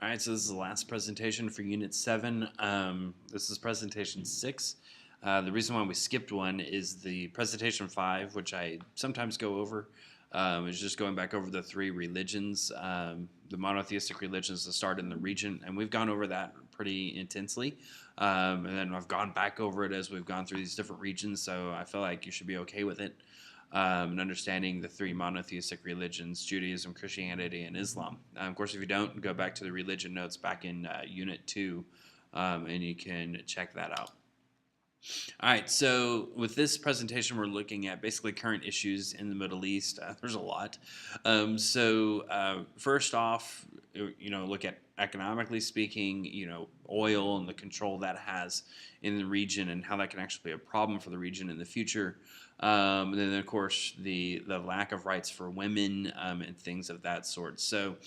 All right, so this is the last presentation for Unit 7. This is presentation 6. The reason why we skipped one is the presentation 5, which I sometimes go over, is just going back over the three religions, the monotheistic religions that start in the region, and we've gone over that pretty intensely. And then I've gone back over it as we've gone through these different regions, so I feel like you should be okay with it. And understanding the three monotheistic religions, Judaism, Christianity, and Islam. Of course, if you don't, go back to the religion notes back in Unit 2, and you can check that out. All right, so with this presentation, we're looking at basically current issues in the Middle East. There's a lot. First off, look at economically speaking, oil and the control that has in the region and how that can actually be a problem for the region in the future. And then, of course, the lack of rights for women and things of that sort. So,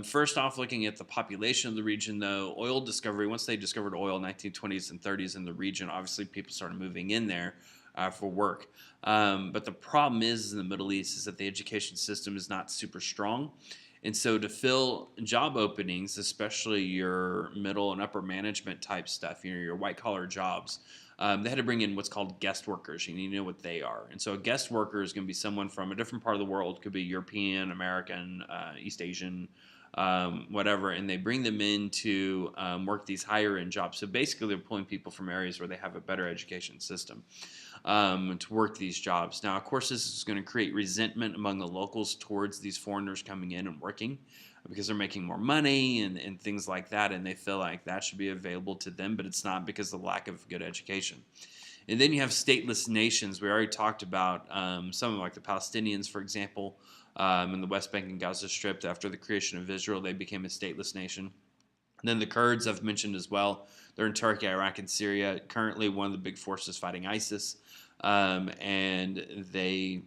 first off, looking at the population of the region, though, oil discovery, once they discovered oil in 1920s and 30s in the region, obviously people started moving in there for work. But the problem is in the Middle East is that the education system is not super strong. And so to fill job openings, especially your middle and upper management type stuff, your white collar jobs, they had to bring in what's called guest workers. You need to know what they are. And so a guest worker is going to be someone from a different part of the world. Could be European, American, East Asian, whatever. And they bring them in to work these higher end jobs. So basically, they're pulling people from areas where they have a better education system to work these jobs. Now, of course, this is going to create resentment among the locals towards these foreigners coming in and working because they're making more money and things like that, and they feel like that should be available to them, but it's not because of the lack of good education. And then you have stateless nations. We already talked about some of like the Palestinians, for example, in the West Bank and Gaza Strip. After the creation of Israel, they became a stateless nation. And then the Kurds I've mentioned as well. They're in Turkey, Iraq, and Syria. Currently, one of the big forces fighting ISIS, and they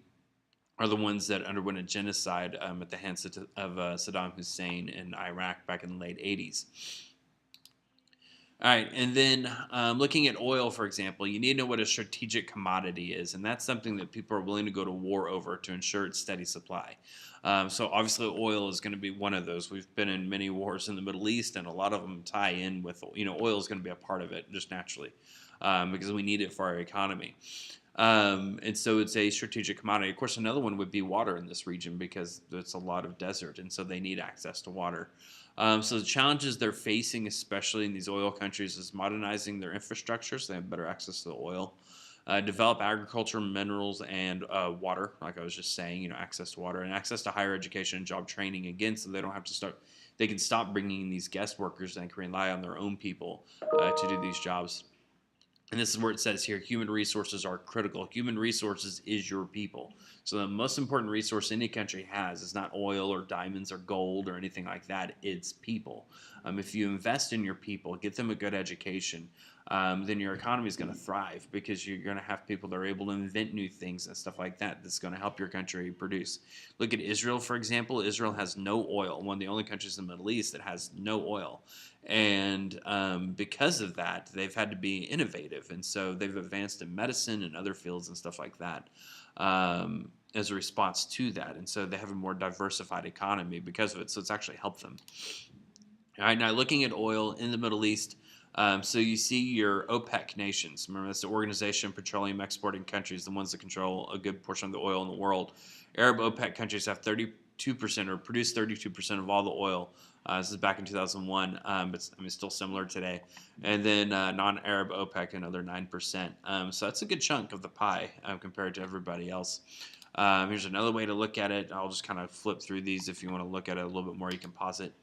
are the ones that underwent a genocide at the hands of Saddam Hussein in Iraq back in the late 80s. All right, and then looking at oil, for example, you need to know what a strategic commodity is, and that's something that people are willing to go to war over to ensure its steady supply. So obviously, oil is going to be one of those. We've been in many wars in the Middle East, and a lot of them tie in with, oil is going to be a part of it just naturally because we need it for our economy. And so it's a strategic commodity. Of course, another one would be water in this region because it's a lot of desert, and so they need access to water. So the challenges they're facing, especially in these oil countries, is modernizing their infrastructure so they have better access to the oil. Develop agriculture, minerals, and water, like I was just saying, access to water and access to higher education and job training again, so they don't have to start. They can stop bringing in these guest workers and can rely on their own people to do these jobs. And this is where it says here, human resources are critical. Human resources is your people. So the most important resource any country has is not oil or diamonds or gold or anything like that. It's people. If you invest in your people, get them a good education, then your economy is going to thrive because you're going to have people that are able to invent new things and stuff like that that's going to help your country produce. Look at Israel, for example. Israel has no oil, one of the only countries in the Middle East that has no oil. And because of that, they've had to be innovative. And so they've advanced in medicine and other fields and stuff like that as a response to that. And so they have a more diversified economy because of it. So it's actually helped them. All right, now looking at oil in the Middle East, so you see your OPEC nations. Remember, that's the Organization of Petroleum Exporting Countries, the ones that control a good portion of the oil in the world. Arab OPEC countries have 32% or produce 32% of all the oil. This is back in 2001, but still similar today. And then non-Arab OPEC, another 9%. So that's a good chunk of the pie compared to everybody else. Here's another way to look at it. I'll just kind of flip through these. If you want to look at it a little bit more, you can pause it.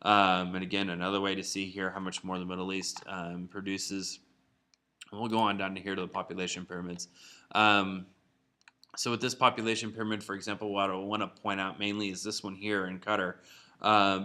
And again, another way to see here how much more the Middle East produces. And we'll go on down to here to the population pyramids. So with this population pyramid, for example, what I want to point out mainly is this one here in Qatar.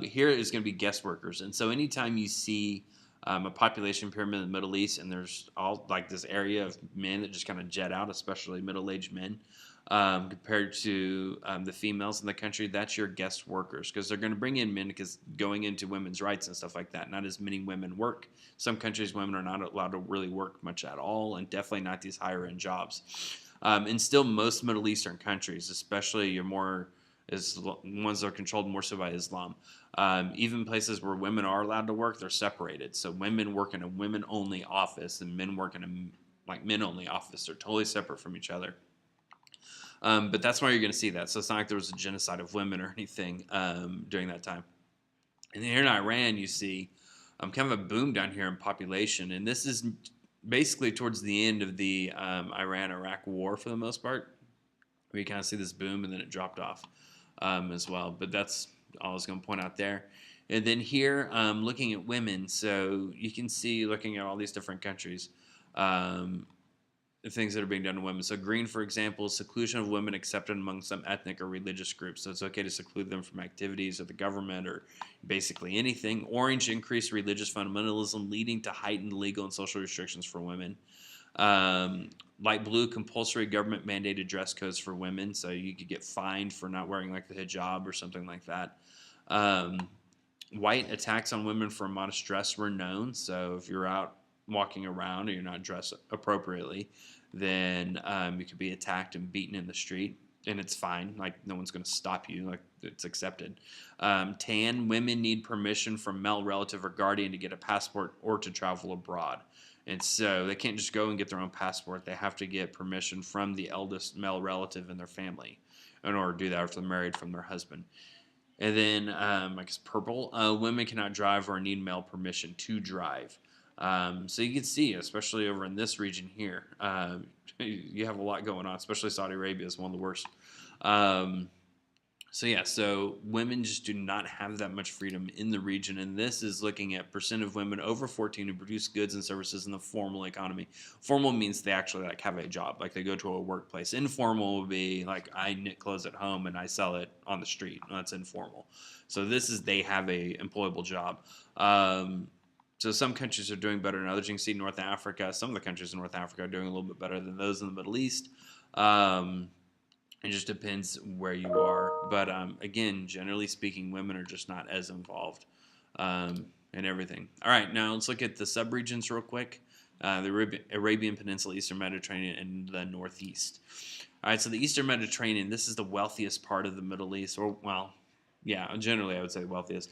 Here is going to be guest workers. And so anytime you see a population pyramid in the Middle East and there's all like this area of men that just kind of jet out, especially middle-aged men, compared to the females in the country, that's your guest workers because they're going to bring in men because going into women's rights and stuff like that, not as many women work. Some countries, women are not allowed to really work much at all, and definitely not these higher end jobs. And still, most Middle Eastern countries, especially your more ones that are controlled more so by Islam. Even places where women are allowed to work, they're separated. So women work in a women-only office, and men work in a men-only office. They're totally separate from each other. But that's why you're going to see that. So it's not like there was a genocide of women or anything during that time. And here in Iran, you see kind of a boom down here in population. And this is basically towards the end of the Iran-Iraq war for the most part. We kind of see this boom, and then it dropped off as well. But that's all I was going to point out there. And then here, looking at women, so you can see, looking at all these different countries, the things that are being done to women. So green, for example, seclusion of women accepted among some ethnic or religious groups. So it's okay to seclude them from activities of the government or basically anything. Orange, increased religious fundamentalism leading to heightened legal and social restrictions for women. Light blue, compulsory government mandated dress codes for women. So you could get fined for not wearing like the hijab or something like that. White, attacks on women for modest dress were known. So if you're out walking around or you're not dressed appropriately, then you could be attacked and beaten in the street, and it's fine. Like, no one's going to stop you. Like, it's accepted. Tan, women need permission from male relative or guardian to get a passport or to travel abroad. And so they can't just go and get their own passport. They have to get permission from the eldest male relative in their family in order to do that, if they're married from their husband. And then, I guess purple, women cannot drive or need male permission to drive. So you can see, especially over in this region here, you have a lot going on, especially Saudi Arabia is one of the worst. So women just do not have that much freedom in the region, and this is looking at percent of women over 14 who produce goods and services in the formal economy. Formal means they actually like have a job, like they go to a workplace. Informal would be like I knit clothes at home and I sell it on the street. That's informal. So this is they have a employable job. So some countries are doing better than others. You can see North Africa. Some of the countries in North Africa are doing a little bit better than those in the Middle East. It just depends where you are. But again, generally speaking, women are just not as involved in everything. All right, now let's look at the subregions real quick. The Arabian Peninsula, Eastern Mediterranean, and the Northeast. All right, so the Eastern Mediterranean, this is the wealthiest part of the Middle East. Or, well, yeah, generally I would say the wealthiest.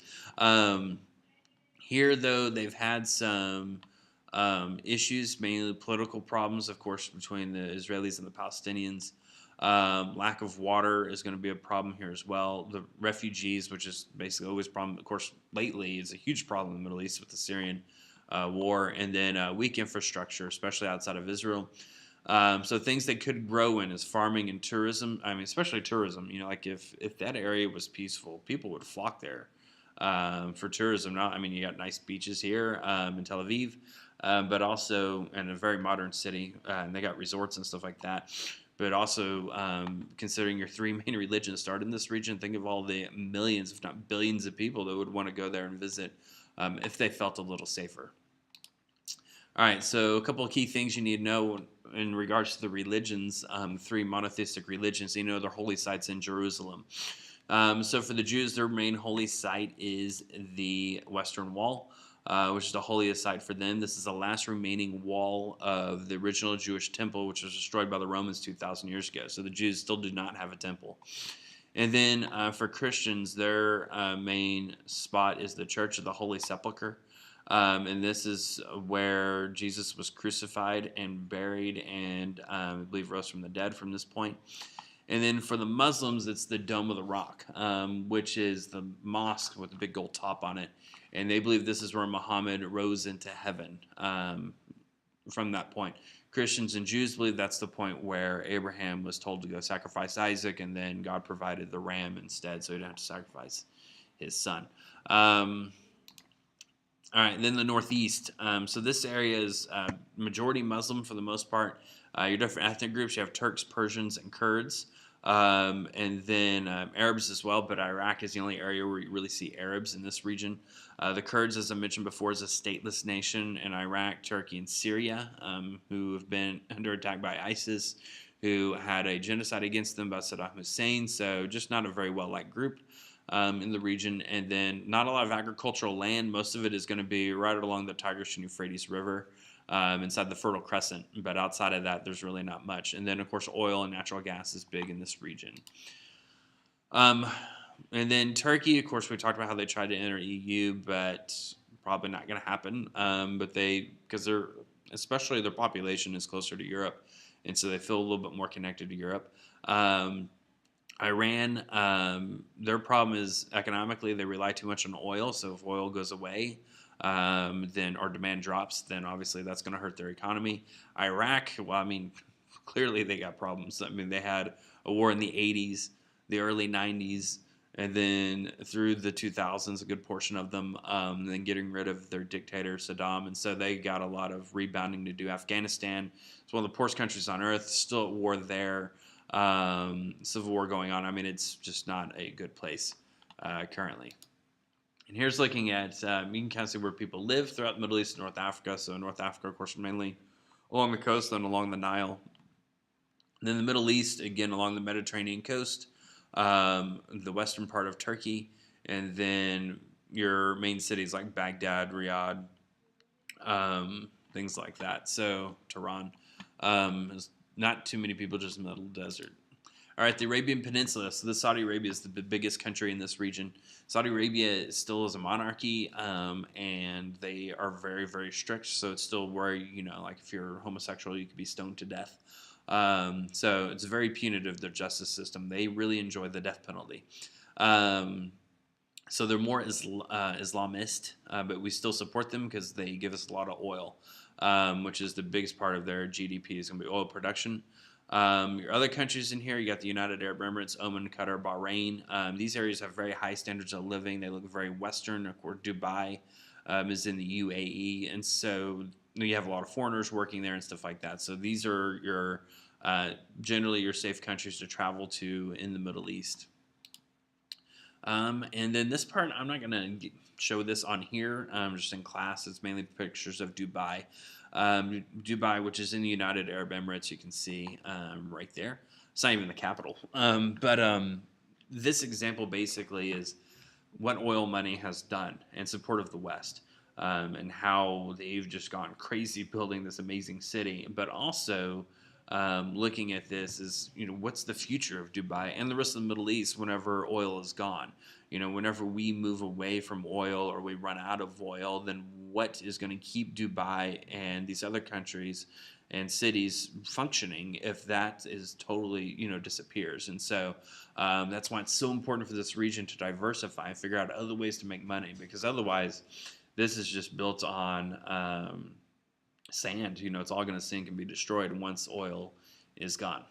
Here, though, they've had some issues, mainly political problems, of course, between the Israelis and the Palestinians. Lack of water is going to be a problem here as well. The refugees, which is basically always a problem, of course, lately is a huge problem in the Middle East with the Syrian war, and then weak infrastructure, especially outside of Israel. So things that could grow in is farming and tourism. I mean, especially tourism. You know, like if that area was peaceful, people would flock there for tourism. Now, I mean, you got nice beaches here in Tel Aviv, but also in a very modern city, and they got resorts and stuff like that. But also, considering your three main religions start in this region, think of all the millions, if not billions, of people that would want to go there and visit if they felt a little safer. All right, so a couple of key things you need to know in regards to the religions, three monotheistic religions. You know, their holy sites in Jerusalem. So for the Jews, their main holy site is the Western Wall, which is the holiest site for them. This is the last remaining wall of the original Jewish temple, which was destroyed by the Romans 2,000 years ago. So the Jews still do not have a temple. And then for Christians, their main spot is the Church of the Holy Sepulchre. And this is where Jesus was crucified and buried and I believe rose from the dead from this point. And then for the Muslims, it's the Dome of the Rock, which is the mosque with the big gold top on it. And they believe this is where Muhammad rose into heaven from that point. Christians and Jews believe that's the point where Abraham was told to go sacrifice Isaac, and then God provided the ram instead, so he didn't have to sacrifice his son. All right, then the Northeast. So this area is majority Muslim for the most part. Your different ethnic groups, you have Turks, Persians, and Kurds. And then Arabs as well, but Iraq is the only area where you really see Arabs in this region. The Kurds, as I mentioned before, is a stateless nation in Iraq, Turkey, and Syria, who have been under attack by ISIS, who had a genocide against them by Saddam Hussein, so just not a very well-liked group in the region. And then not a lot of agricultural land. Most of it is going to be right along the Tigris and Euphrates River. Inside the Fertile Crescent, but outside of that, there's really not much. And then, of course, oil and natural gas is big in this region. Um, and then Turkey, of course, we talked about how they tried to enter EU, but probably not going to happen. But because especially their population is closer to Europe, and so they feel a little bit more connected to Europe. Um, Iran, their problem is economically they rely too much on oil. So if oil goes away, then or demand drops, then obviously that's going to hurt their economy. Iraq, well, I mean, clearly they got problems. I mean, they had a war in the 80s, the early 90s, and then through the 2000s, a good portion of them, then getting rid of their dictator Saddam, and so they got a lot of rebounding to do. Afghanistan, it's one of the poorest countries on earth, still at war there, civil war going on. I mean, it's just not a good place currently. And here's looking at, you can kind of see where people live throughout the Middle East and North Africa. So North Africa, of course, mainly along the coast, then along the Nile. And then the Middle East, again, along the Mediterranean coast, the western part of Turkey, and then your main cities like Baghdad, Riyadh, things like that. So Tehran. There's not too many people, just middle desert. All right, the Arabian Peninsula. So the Saudi Arabia is the biggest country in this region. Saudi Arabia still is a monarchy, and they are very, very strict. So it's still where, like if you're homosexual, you could be stoned to death. So it's very punitive, their justice system. They really enjoy the death penalty. So they're more Islamist, but we still support them because they give us a lot of oil, which is the biggest part of their GDP is going to be oil production. Your other countries in here, you got the United Arab Emirates, Oman, Qatar, Bahrain. These areas have very high standards of living. They look very Western. Of course, Dubai is in the UAE, and so you have a lot of foreigners working there and stuff like that. So these are your generally your safe countries to travel to in the Middle East. And then this part, I'm not going to show this on here, just in class. It's mainly pictures of Dubai. Dubai, which is in the United Arab Emirates, you can see right there. It's not even the capital. But this example basically is what oil money has done in support of the West, and how they've just gone crazy building this amazing city, but also looking at this is, what's the future of Dubai and the rest of the Middle East whenever oil is gone? Whenever we move away from oil or we run out of oil, then what is going to keep Dubai and these other countries and cities functioning if that is totally, disappears? And so that's why it's so important for this region to diversify and figure out other ways to make money, because otherwise this is just built on sand. It's all going to sink and be destroyed once oil is gone.